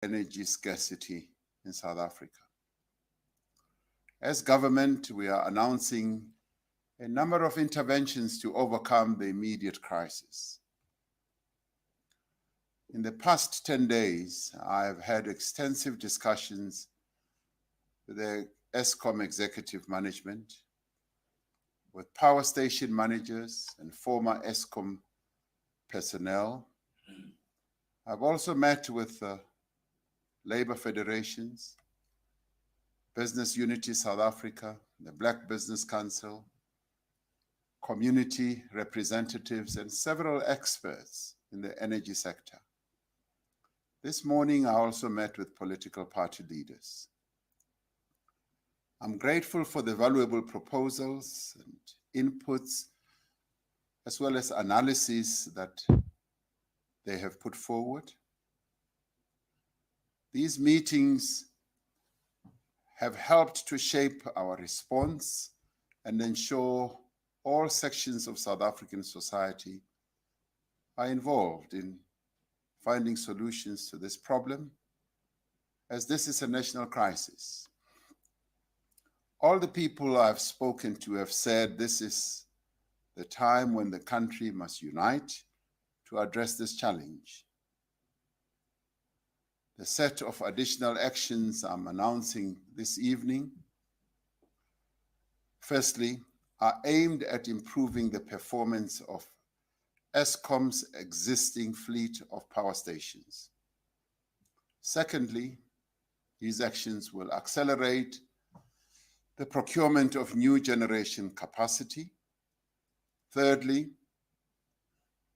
energy scarcity in South Africa. As government, we are announcing a number of interventions to overcome the immediate crisis. In the past 10 days, I have had extensive discussions with the Eskom executive management, with power station managers and former Eskom personnel. I've also met with labor federations, Business Unity South Africa, the Black Business Council, community representatives, and several experts in the energy sector. This morning, I also met with political party leaders. I'm grateful for the valuable proposals and inputs, as well as analyses that they have put forward. These meetings have helped to shape our response and ensure all sections of South African society are involved in finding solutions to this problem, as this is a national crisis. All the people I've spoken to have said this is the time when the country must unite to address this challenge. The set of additional actions I'm announcing this evening, firstly, are aimed at improving the performance of Eskom's existing fleet of power stations. Secondly, these actions will accelerate the procurement of new generation capacity. Thirdly,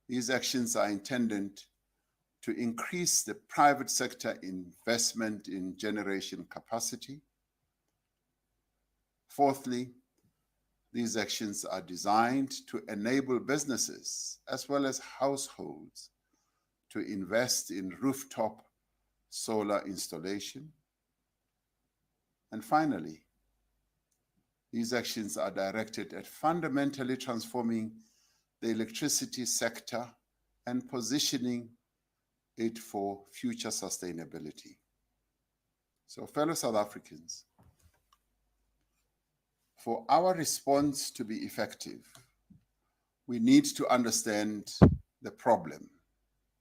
these actions are intended to increase the private sector investment in generation capacity. Fourthly, these actions are designed to enable businesses as well as households to invest in rooftop solar installation. And finally, these actions are directed at fundamentally transforming the electricity sector and positioning it for future sustainability. So, fellow South Africans, for our response to be effective, we need to understand the problem.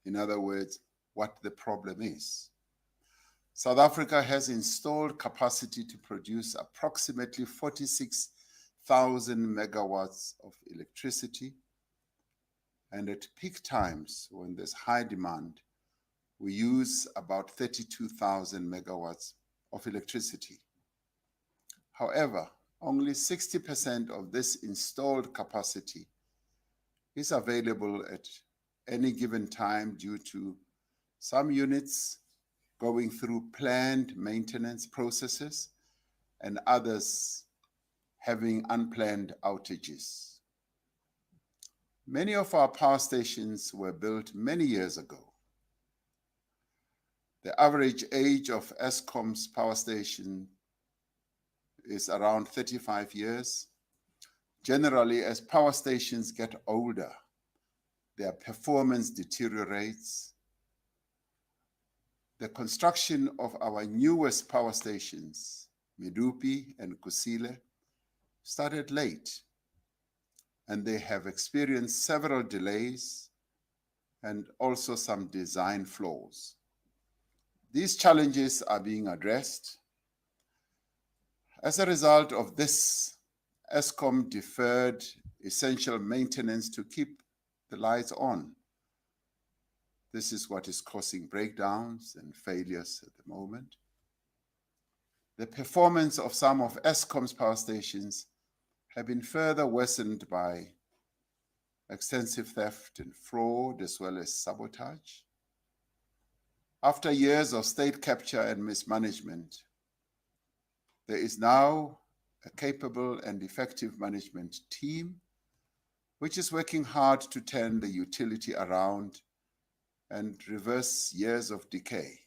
In other words, what the problem is. South Africa has installed capacity to produce approximately 46,000 megawatts of electricity, and at peak times when there's high demand, we use about 32,000 megawatts of electricity. However, only 60% of this installed capacity is available at any given time due to some units going through planned maintenance processes and others having unplanned outages. Many of our power stations were built many years ago. The average age of Eskom's power station is around 35 years. Generally, as power stations get older, their performance deteriorates. The construction of our newest power stations, Medupi and Kusile, started late, and they have experienced several delays and also some design flaws. These challenges are being addressed. As a result of this, Eskom deferred essential maintenance to keep the lights on. This is what is causing breakdowns and failures at the moment. The performance of some of Eskom's power stations have been further worsened by extensive theft and fraud, as well as sabotage. After years of state capture and mismanagement, there is now a capable and effective management team which is working hard to turn the utility around and reverse years of decay.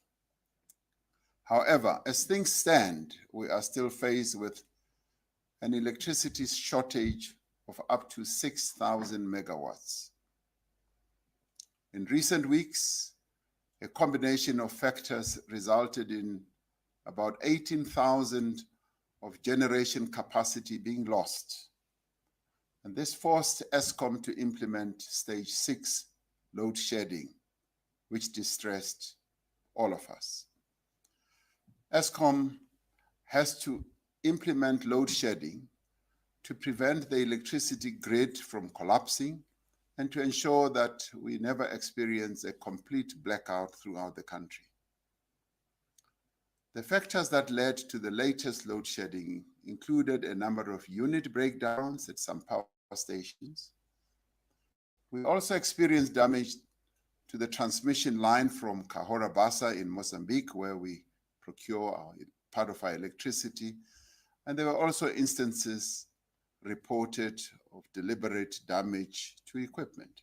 However, as things stand, we are still faced with an electricity shortage of up to 6,000 megawatts. In recent weeks, A combination of factors resulted in about 18,000 of generation capacity being lost. And this forced Eskom to implement stage 6 load shedding, which distressed all of us. Eskom has to implement load shedding to prevent the electricity grid from collapsing and to ensure that we never experience a complete blackout throughout the country. The factors that led to the latest load shedding included a number of unit breakdowns at some power stations. We also experienced damage to the transmission line from Cahora Bassa in Mozambique, where we procure part of our electricity. And there were also instances reported of deliberate damage to equipment.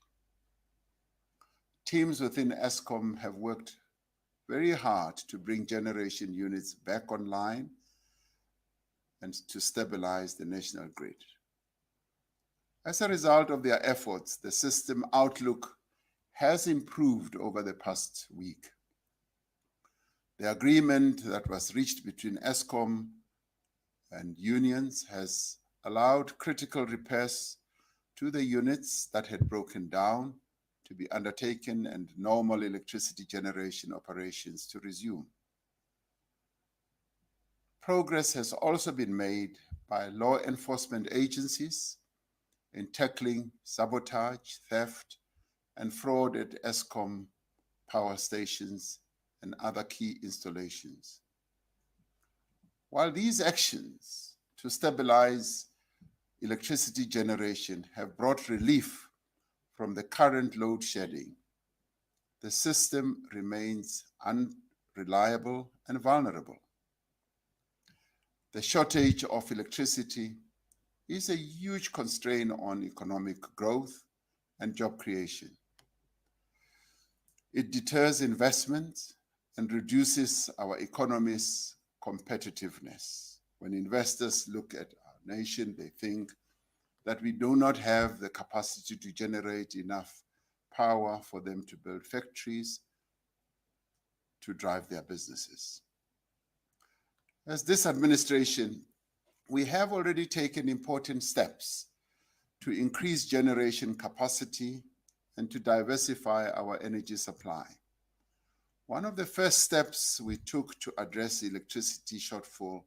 Teams within Eskom have worked very hard to bring generation units back online and to stabilize the national grid. As a result of their efforts, the system outlook has improved over the past week. The agreement that was reached between Eskom and unions has allowed critical repairs to the units that had broken down to be undertaken and normal electricity generation operations to resume. Progress has also been made by law enforcement agencies in tackling sabotage, theft, and fraud at Eskom power stations and other key installations. While these actions to stabilize electricity generation have brought relief from the current load shedding, the system remains unreliable and vulnerable. The shortage of electricity is a huge constraint on economic growth and job creation. It deters investment and reduces our economy's competitiveness. When investors look at our nation, they think that we do not have the capacity to generate enough power for them to build factories to drive their businesses. As this administration, we have already taken important steps to increase generation capacity and to diversify our energy supply. One of the first steps we took to address the electricity shortfall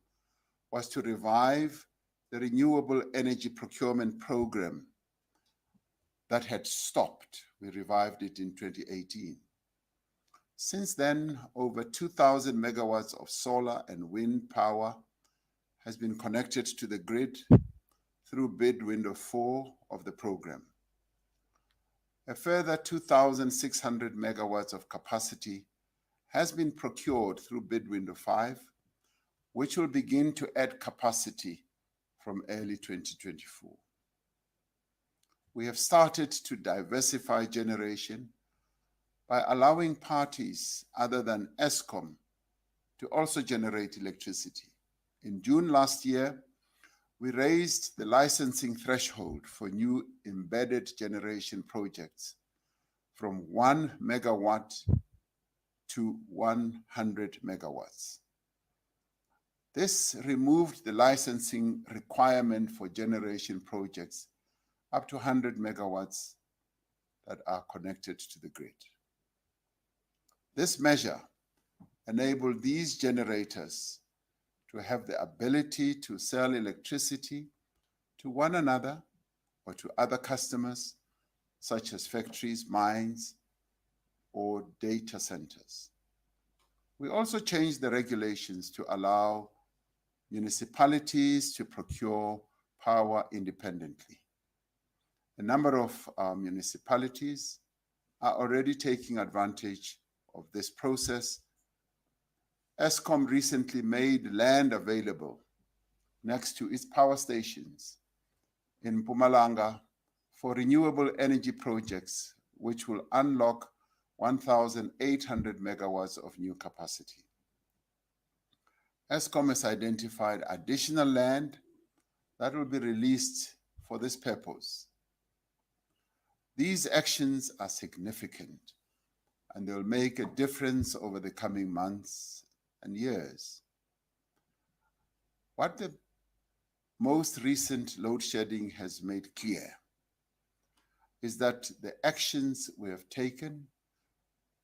was to revive the renewable energy procurement program that had stopped. We revived it in 2018. Since then, over 2,000 megawatts of solar and wind power has been connected to the grid through bid window 4 of the program. A further 2,600 megawatts of capacity has been procured through bid window 5, which will begin to add capacity from early 2024. We have started to diversify generation by allowing parties other than Eskom to also generate electricity. In June last year, we raised the licensing threshold for new embedded generation projects from 1 megawatt to 100 megawatts. This removed the licensing requirement for generation projects up to 100 megawatts that are connected to the grid. This measure enabled these generators to have the ability to sell electricity to one another or to other customers, such as factories, mines, or data centers. We also changed the regulations to allow municipalities to procure power independently. A number of municipalities are already taking advantage of this process. Eskom recently made land available next to its power stations in Mpumalanga for renewable energy projects, which will unlock 1,800 megawatts of new capacity. Eskom has identified additional land that will be released for this purpose. These actions are significant and they'll make a difference over the coming months and years. What the most recent load shedding has made clear is that the actions we have taken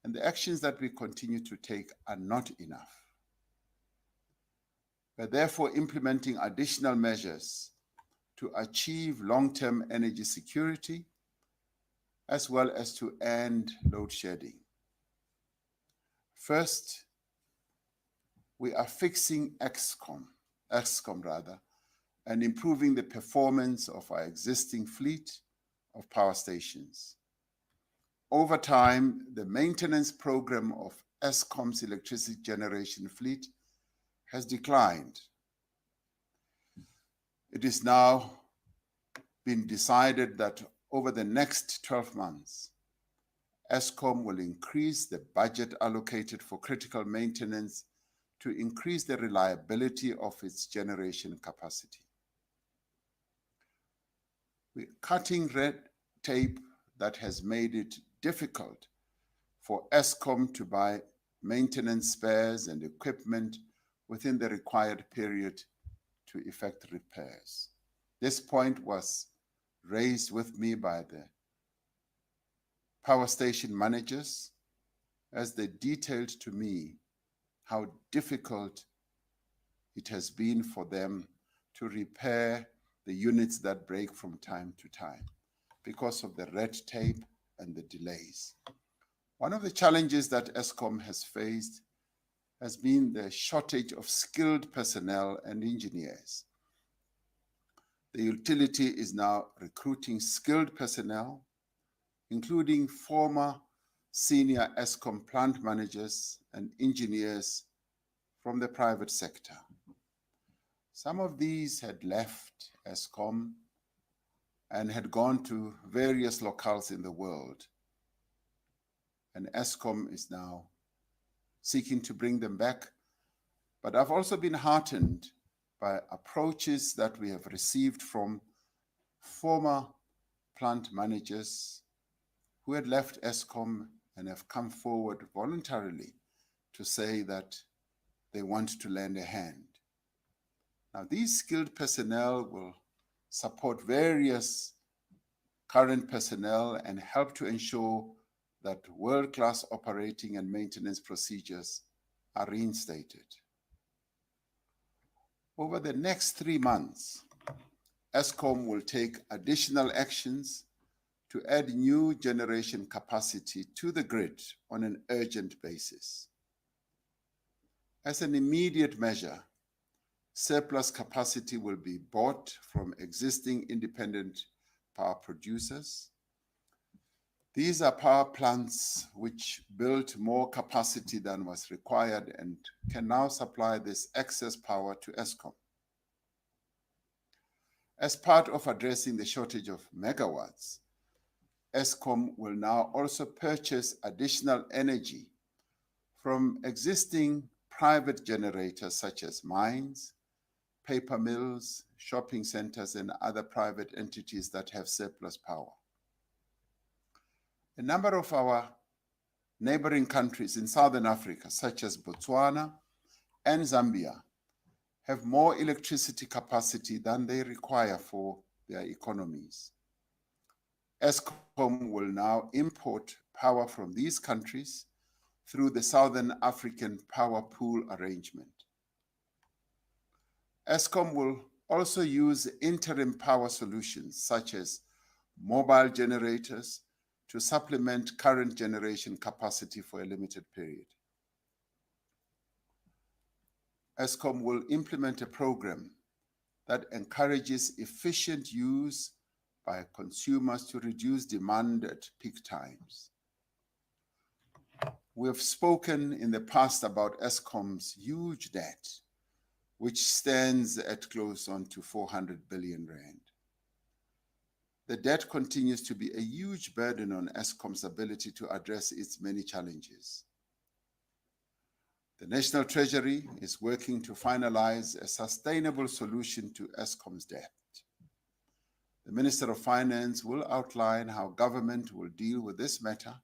and the actions that we continue to take are not enough. We're therefore implementing additional measures to achieve long-term energy security, as well as to end load shedding. First, we are fixing Eskom, and improving the performance of our existing fleet of power stations. Over time, the maintenance program of Eskom's electricity generation fleet has declined. It is now been decided that over the next 12 months, Eskom will increase the budget allocated for critical maintenance to increase the reliability of its generation capacity. We're cutting red tape that has made it difficult for Eskom to buy maintenance spares and equipment within the required period to effect repairs. This point was raised with me by the power station managers as they detailed to me how difficult it has been for them to repair the units that break from time to time because of the red tape and the delays. One of the challenges that Eskom has faced has been the shortage of skilled personnel and engineers. The utility is now recruiting skilled personnel, including former senior Eskom plant managers and engineers from the private sector. Some of these had left Eskom and had gone to various locales in the world. And Eskom is now seeking to bring them back. But I've also been heartened by approaches that we have received from former plant managers who had left Eskom and have come forward voluntarily to say that they want to lend a hand. Now, these skilled personnel will support various current personnel and help to ensure that world-class operating and maintenance procedures are reinstated. Over the next 3 months, Eskom will take additional actions to add new generation capacity to the grid on an urgent basis. As an immediate measure, surplus capacity will be bought from existing independent power producers. These are power plants which built more capacity than was required and can now supply this excess power to Eskom. As part of addressing the shortage of megawatts, Eskom will now also purchase additional energy from existing private generators such as mines, paper mills, shopping centers, and other private entities that have surplus power. A number of our neighboring countries in Southern Africa, such as Botswana and Zambia, have more electricity capacity than they require for their economies. Eskom will now import power from these countries through the Southern African Power Pool arrangement. Eskom will also use interim power solutions such as mobile generators to supplement current generation capacity for a limited period. Eskom will implement a program that encourages efficient use by consumers to reduce demand at peak times. We have spoken in the past about Eskom's huge debt, which stands at close on to 400 billion rand. The debt continues to be a huge burden on Eskom's ability to address its many challenges. The National Treasury is working to finalize a sustainable solution to Eskom's debt. The Minister of Finance will outline how government will deal with this matter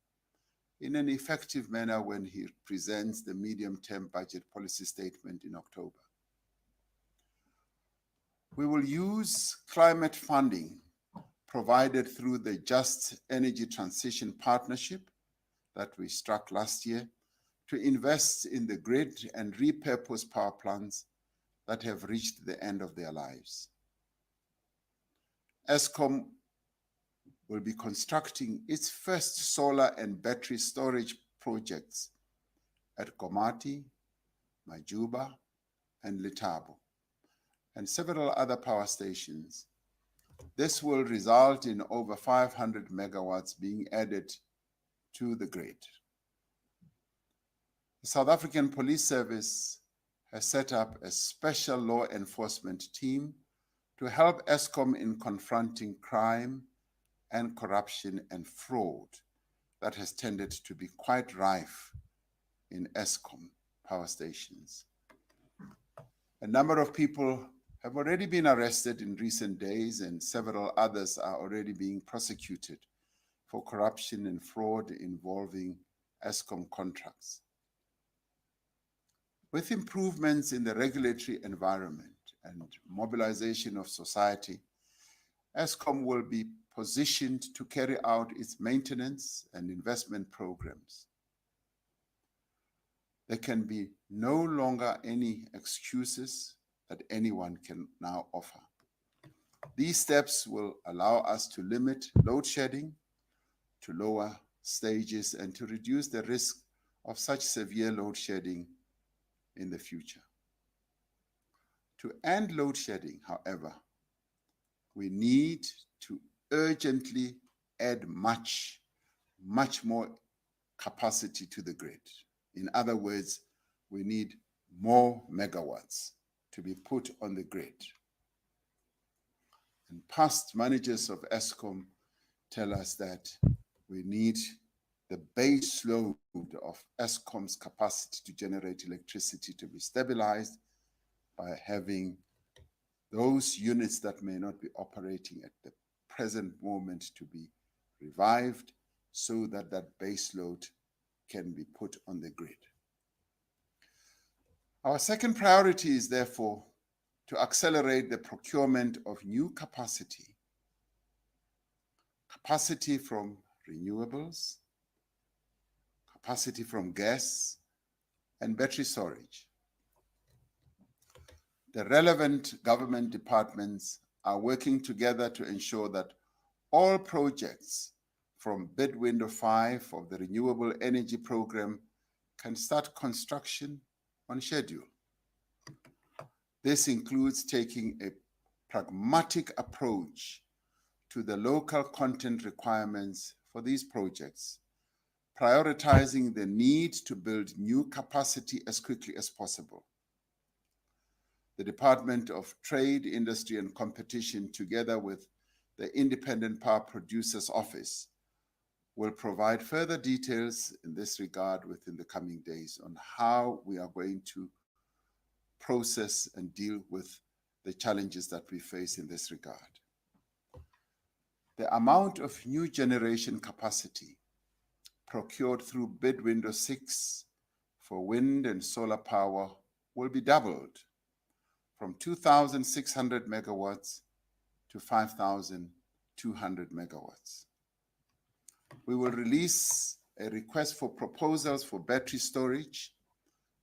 in an effective manner when he presents the medium-term budget policy statement in October. We will use climate funding provided through the Just Energy Transition Partnership that we struck last year to invest in the grid and repurpose power plants that have reached the end of their lives. Eskom will be constructing its first solar and battery storage projects at Komati, Majuba, and Letabo, and several other power stations. This will result in over 500 megawatts being added to the grid. The South African Police Service has set up a special law enforcement team to help Eskom in confronting crime and corruption and fraud that has tended to be quite rife in Eskom power stations. A number of people have already been arrested in recent days, and several others are already being prosecuted for corruption and fraud involving Eskom contracts. With improvements in the regulatory environment and mobilization of society, Eskom will be positioned to carry out its maintenance and investment programs. There can be no longer any excuses that anyone can now offer. These steps will allow us to limit load shedding to lower stages and to reduce the risk of such severe load shedding in the future. To end load shedding, however, we need to urgently add much more capacity to the grid. In other words, we need more megawatts to be put on the grid. And past managers of Eskom tell us that we need the base load of Eskom's capacity to generate electricity to be stabilized by having those units that may not be operating at the present moment to be revived so that that base load can be put on the grid. Our second priority is therefore to accelerate the procurement of new capacity from renewables, capacity from gas, and battery storage. The relevant government departments are working together to ensure that all projects from bid window 5 of the Renewable Energy Program can start construction on schedule. This includes taking a pragmatic approach to the local content requirements for these projects, prioritizing the need to build new capacity as quickly as possible. The Department of Trade, Industry and Competition, together with the Independent Power Producers Office, will provide further details in this regard within the coming days on how we are going to process and deal with the challenges that we face in this regard. The amount of new generation capacity procured through bid window 6 for wind and solar power will be doubled from 2,600 megawatts to 5,200 megawatts. We will release a request for proposals for battery storage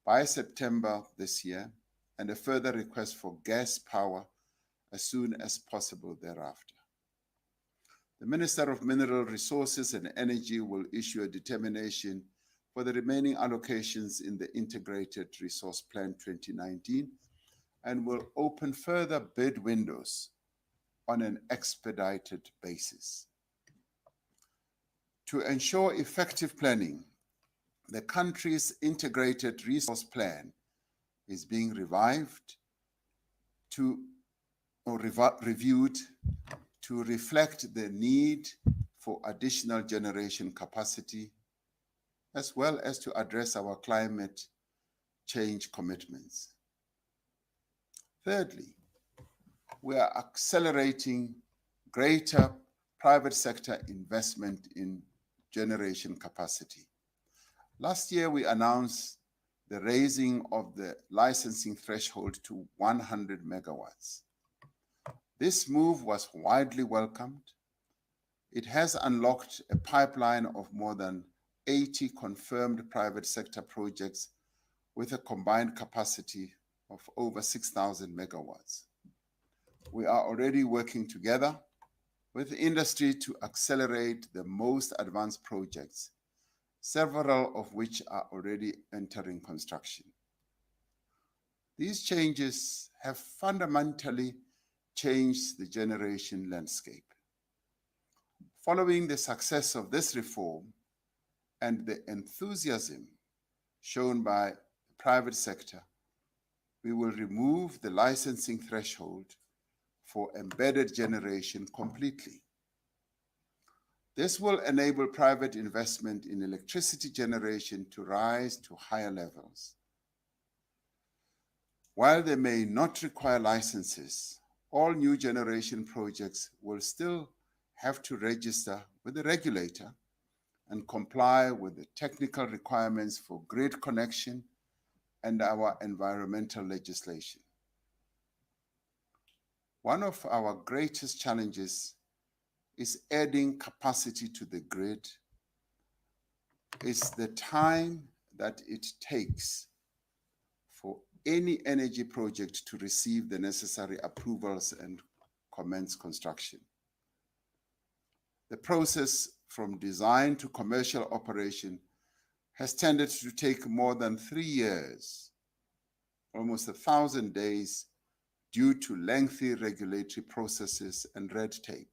by September this year, and a further request for gas power as soon as possible thereafter. The Minister of Mineral Resources and Energy will issue a determination for the remaining allocations in the Integrated Resource Plan 2019 and will open further bid windows on an expedited basis. To ensure effective planning, the country's Integrated Resource Plan is being reviewed to reflect the need for additional generation capacity, as well as to address our climate change commitments. Thirdly, we are accelerating greater private sector investment in generation capacity. Last year, we announced the raising of the licensing threshold to 100 megawatts. This move was widely welcomed. It has unlocked a pipeline of more than 80 confirmed private sector projects with a combined capacity of over 6,000 megawatts. We are already working together with industry to accelerate the most advanced projects, several of which are already entering construction. These changes have fundamentally changed the generation landscape. Following the success of this reform and the enthusiasm shown by the private sector, we will remove the licensing threshold for embedded generation completely. This will enable private investment in electricity generation to rise to higher levels. While they may not require licenses, all new generation projects will still have to register with the regulator and comply with the technical requirements for grid connection and our environmental legislation. One of our greatest challenges is adding capacity to the grid. It's the time that it takes for any energy project to receive the necessary approvals and commence construction. The process from design to commercial operation has tended to take more than 3 years, almost 1,000 days, due to lengthy regulatory processes and red tape.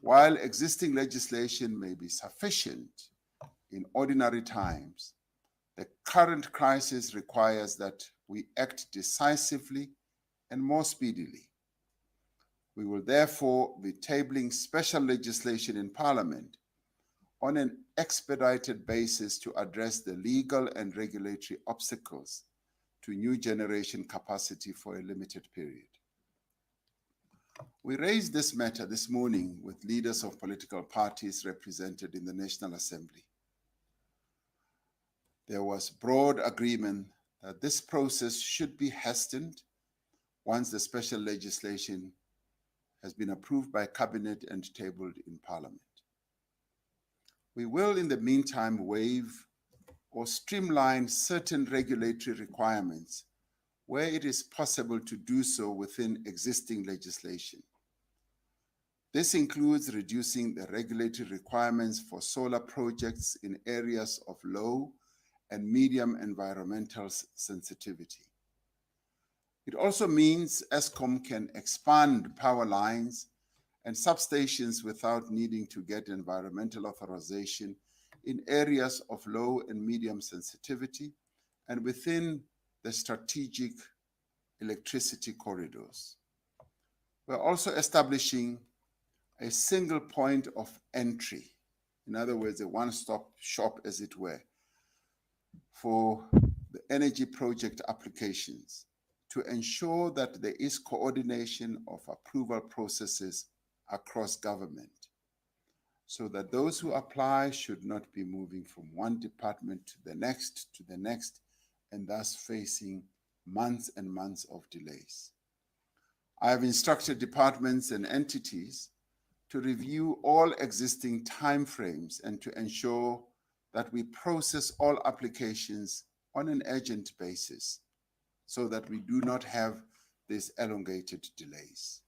While existing legislation may be sufficient in ordinary times, the current crisis requires that we act decisively and more speedily. We will therefore be tabling special legislation in Parliament on an expedited basis to address the legal and regulatory obstacles to new generation capacity for a limited period. We raised this matter this morning with leaders of political parties represented in the National Assembly. There was broad agreement that this process should be hastened once the special legislation has been approved by Cabinet and tabled in Parliament. We will, in the meantime, waive or streamline certain regulatory requirements where it is possible to do so within existing legislation. This includes reducing the regulatory requirements for solar projects in areas of low and medium environmental sensitivity. It also means Eskom can expand power lines and substations without needing to get environmental authorization in areas of low and medium sensitivity and within the strategic electricity corridors. We're also establishing a single point of entry, in other words, a one-stop shop, as it were, for the energy project applications to ensure that there is coordination of approval processes across government, so that those who apply should not be moving from one department to the next, and thus facing months and months of delays. I have instructed departments and entities to review all existing timeframes and to ensure that we process all applications on an urgent basis so that we do not have these elongated delays.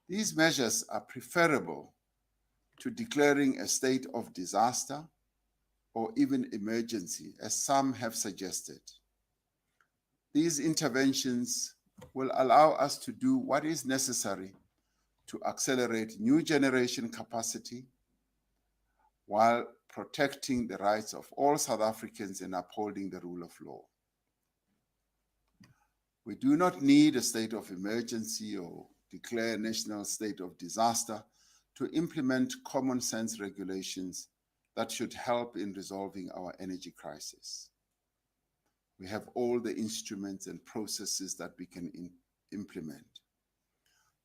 These measures are preferable to declaring a state of disaster or even emergency, as some have suggested. These interventions will allow us to do what is necessary to accelerate new generation capacity while protecting the rights of all South Africans and upholding the rule of law. We do not need a state of emergency or declare a national state of disaster to implement common sense regulations that should help in resolving our energy crisis. We have all the instruments and processes that we can implement.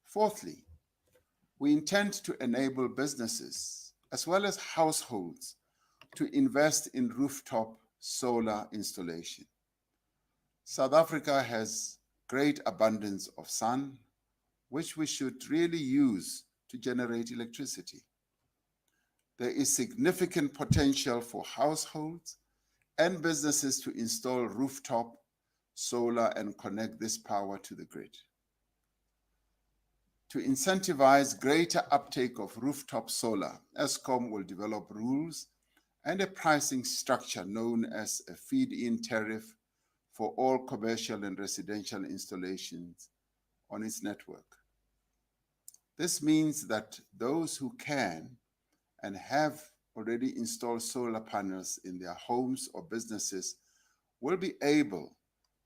Fourthly, we intend to enable businesses as well as households to invest in rooftop solar installation. South Africa has great abundance of sun, which we should really use to generate electricity. There is significant potential for households and businesses to install rooftop solar and connect this power to the grid. To incentivize greater uptake of rooftop solar, Eskom will develop rules and a pricing structure known as a feed-in tariff for all commercial and residential installations on its network. This means that those who can and have already installed solar panels in their homes or businesses will be able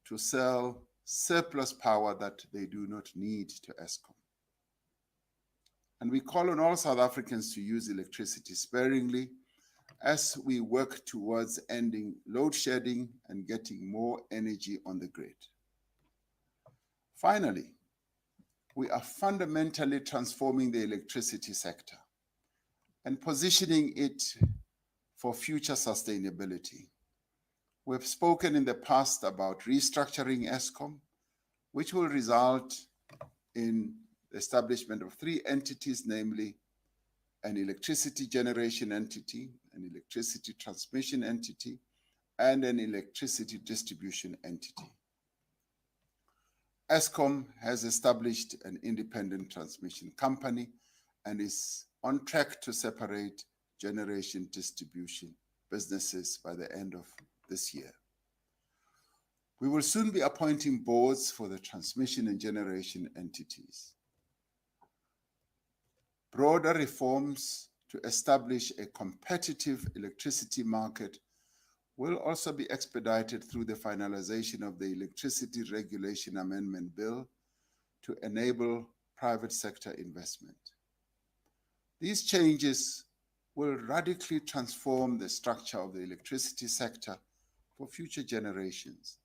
to sell surplus power that they do not need to Eskom. And we call on all South Africans to use electricity sparingly as we work towards ending load shedding and getting more energy on the grid. Finally, we are fundamentally transforming the electricity sector and positioning it for future sustainability. We've spoken in the past about restructuring Eskom, which will result in the establishment of 3 entities, namely an electricity generation entity, an electricity transmission entity, and an electricity distribution entity. Eskom has established an independent transmission company and is on track to separate generation distribution businesses by the end of this year. We will soon be appointing boards for the transmission and generation entities. Broader reforms to establish a competitive electricity market will also be expedited through the finalization of the Electricity Regulation Amendment Bill to enable private sector investment. These changes will radically transform the structure of the electricity sector for future generations.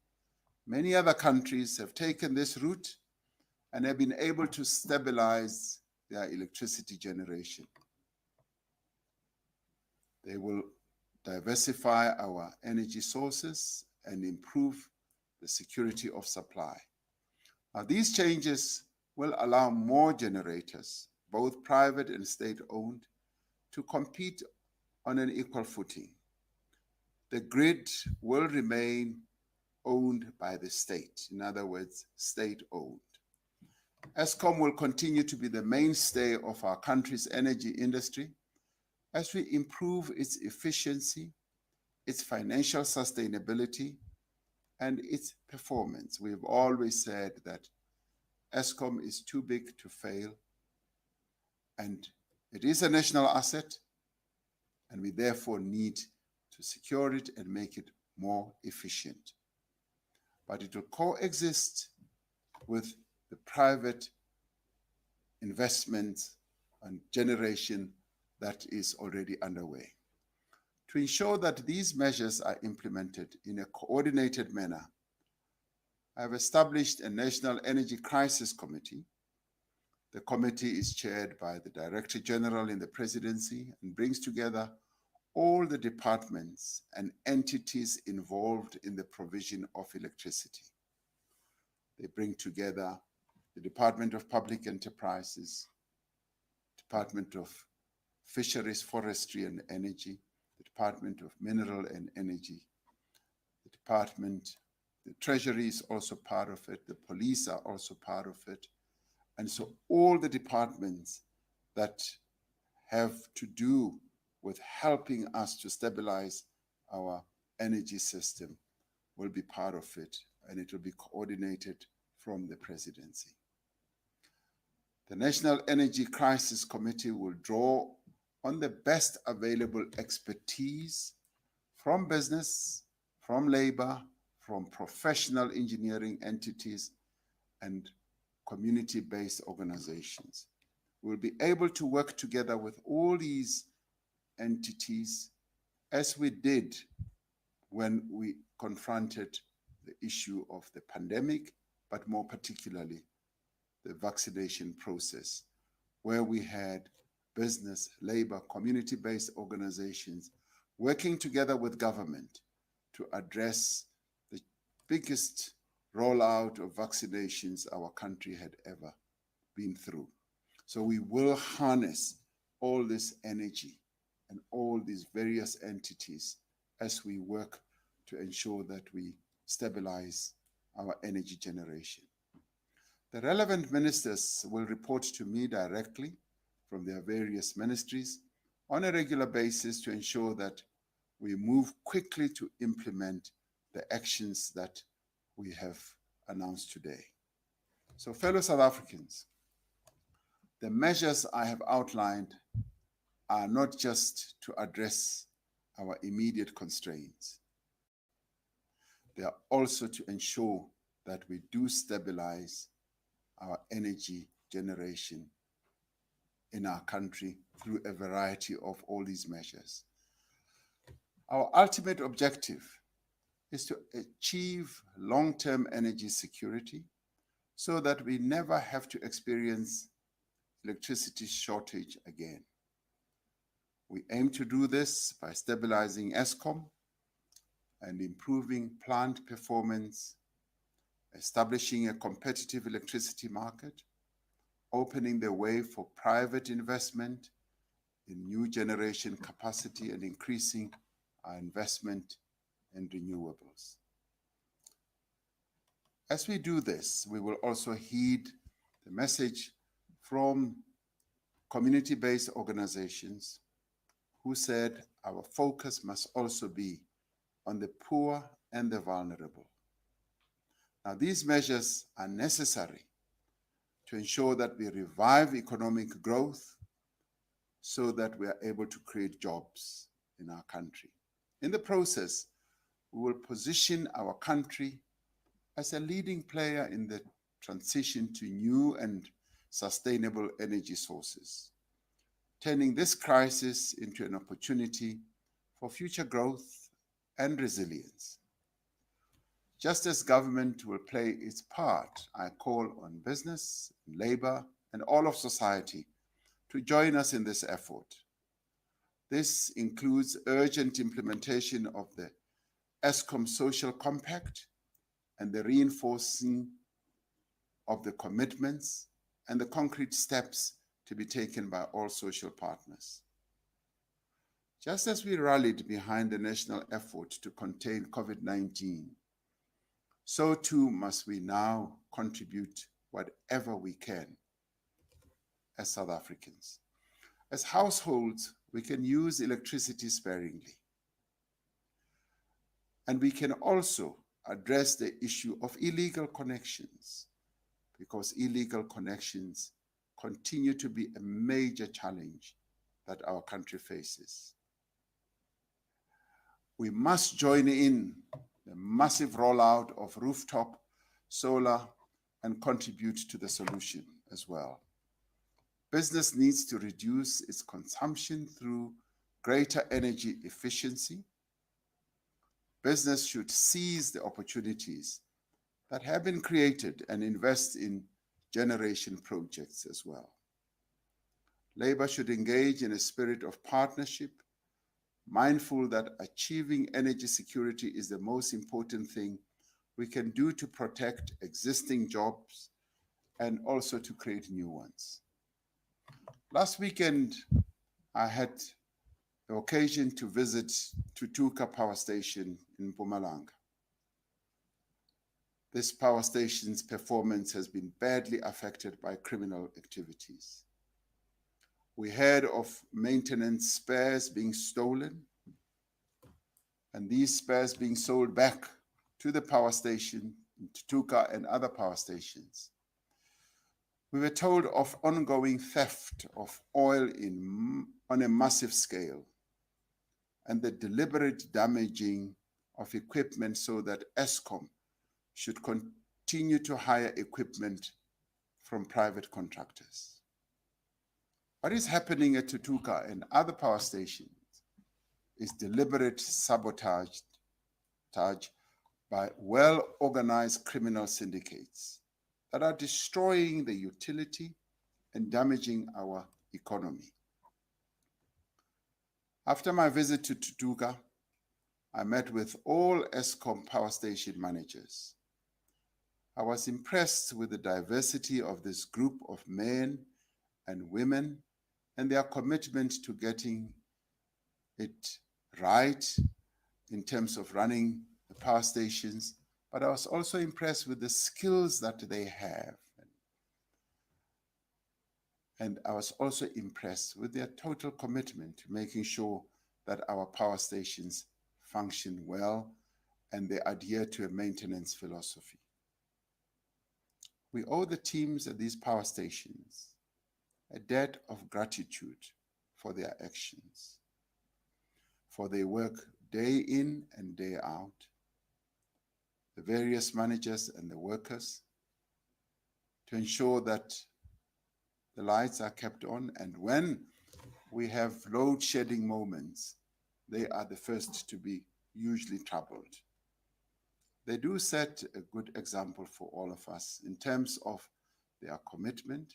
Many other countries have taken this route and have been able to stabilize their electricity generation. They will diversify our energy sources and improve the security of supply. Now, these changes will allow more generators, both private and state-owned, to compete on an equal footing. The grid will remain owned by the state, in other words, state-owned. Eskom will continue to be the mainstay of our country's energy industry as we improve its efficiency, its financial sustainability, and its performance. We've always said that Eskom is too big to fail, and it is a national asset, and we therefore need to secure it and make it more efficient. But it will coexist with the private investment and generation that is already underway. To ensure that these measures are implemented in a coordinated manner, I have established a National Energy Crisis Committee. The committee is chaired by the Director General in the Presidency and brings together all the departments and entities involved in the provision of electricity. They bring together the Department of Public Enterprises, Department of Fisheries, Forestry and Energy, the Department of Mineral and Energy, the Treasury is also part of it, the police are also part of it. And so all the departments that have to do with helping us to stabilize our energy system will be part of it, and it will be coordinated from the Presidency. The National Energy Crisis Committee will draw on the best available expertise from business, from labor, from professional engineering entities, and community-based organizations. We'll be able to work together with all these entities as we did when we confronted the issue of the pandemic, but more particularly the vaccination process, where we had business, labor, community-based organizations working together with government to address the biggest rollout of vaccinations our country had ever been through. So we will harness all this energy and all these various entities as we work to ensure that we stabilize our energy generation. The relevant ministers will report to me directly from their various ministries on a regular basis to ensure that we move quickly to implement the actions that we have announced today. So, fellow South Africans, the measures I have outlined are not just to address our immediate constraints. They are also to ensure that we do stabilize our energy generation in our country through a variety of all these measures. Our ultimate objective is to achieve long-term energy security so that we never have to experience electricity shortage again. We aim to do this by stabilizing Eskom and improving plant performance, establishing a competitive electricity market, opening the way for private investment in new generation capacity and increasing our investment in renewables. As we do this, we will also heed the message from community-based organizations who said our focus must also be on the poor and the vulnerable. Now, these measures are necessary to ensure that we revive economic growth so that we are able to create jobs in our country. In the process, we will position our country as a leading player in the transition to new and sustainable energy sources, turning this crisis into an opportunity for future growth and resilience. Just as government will play its part, I call on business, labor, and all of society to join us in this effort. This includes urgent implementation of the Eskom Social Compact and the reinforcing of the commitments and the concrete steps to be taken by all social partners. Just as we rallied behind the national effort to contain COVID-19, so too must we now contribute whatever we can as South Africans. As households, we can use electricity sparingly. And we can also address the issue of illegal connections, because illegal connections continue to be a major challenge that our country faces. We must join in the massive rollout of rooftop solar and contribute to the solution as well. Business needs to reduce its consumption through greater energy efficiency. Business should seize the opportunities that have been created and invest in generation projects as well. Labor should engage in a spirit of partnership, mindful that achieving energy security is the most important thing we can do to protect existing jobs and also to create new ones. Last weekend, I had the occasion to visit Tutuka Power Station in Mpumalanga. This power station's performance has been badly affected by criminal activities. We heard of maintenance spares being stolen, and these spares being sold back to the power station in Tutuka and other power stations. We were told of ongoing theft of oil on a massive scale, and the deliberate damaging of equipment so that Eskom should continue to hire equipment from private contractors. What is happening at Tutuka and other power stations is deliberate sabotage by well-organized criminal syndicates that are destroying the utility and damaging our economy. After my visit to Tutuka, I met with all Eskom power station managers. I was impressed with the diversity of this group of men and women and their commitment to getting it right in terms of running the power stations, but I was also impressed with the skills that they have. And I was also impressed with their total commitment to making sure that our power stations function well and they adhere to a maintenance philosophy. We owe the teams at these power stations a debt of gratitude for their actions, for their work day in and day out, the various managers and the workers, to ensure that the lights are kept on, and when we have load shedding moments, they are the first to be usually troubled. They do set a good example for all of us in terms of their commitment,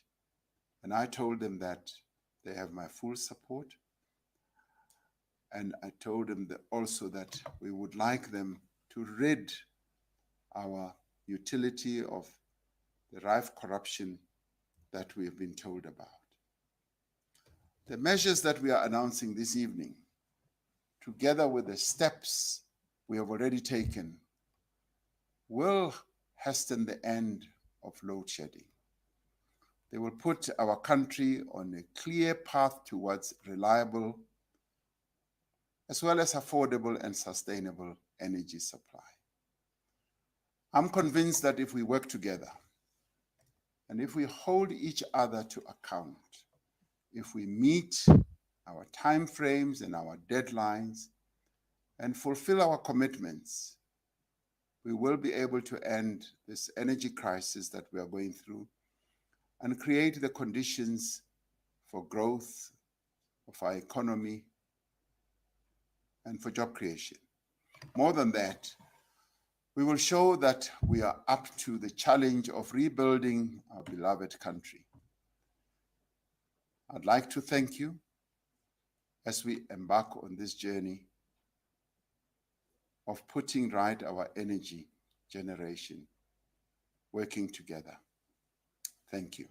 and I told them that they have my full support, and I told them that also that we would like them to rid our utility of the rife corruption that we have been told about. The measures that we are announcing this evening, together with the steps we have already taken, will hasten the end of load shedding. They will put our country on a clear path towards reliable, as well as affordable and sustainable energy supply. I'm convinced that if we work together, and if we hold each other to account, if we meet our timeframes and our deadlines and fulfill our commitments, we will be able to end this energy crisis that we are going through and create the conditions for growth of our economy and for job creation. More than that, we will show that we are up to the challenge of rebuilding our beloved country. I'd like to thank you as we embark on this journey of putting right our energy generation, working together. Thank you.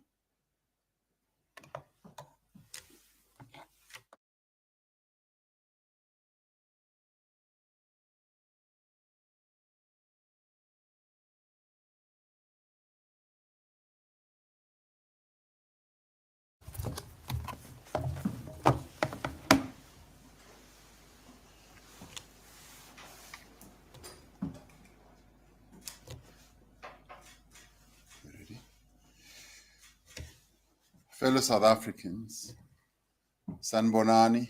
Fellow South Africans, Sanbonani,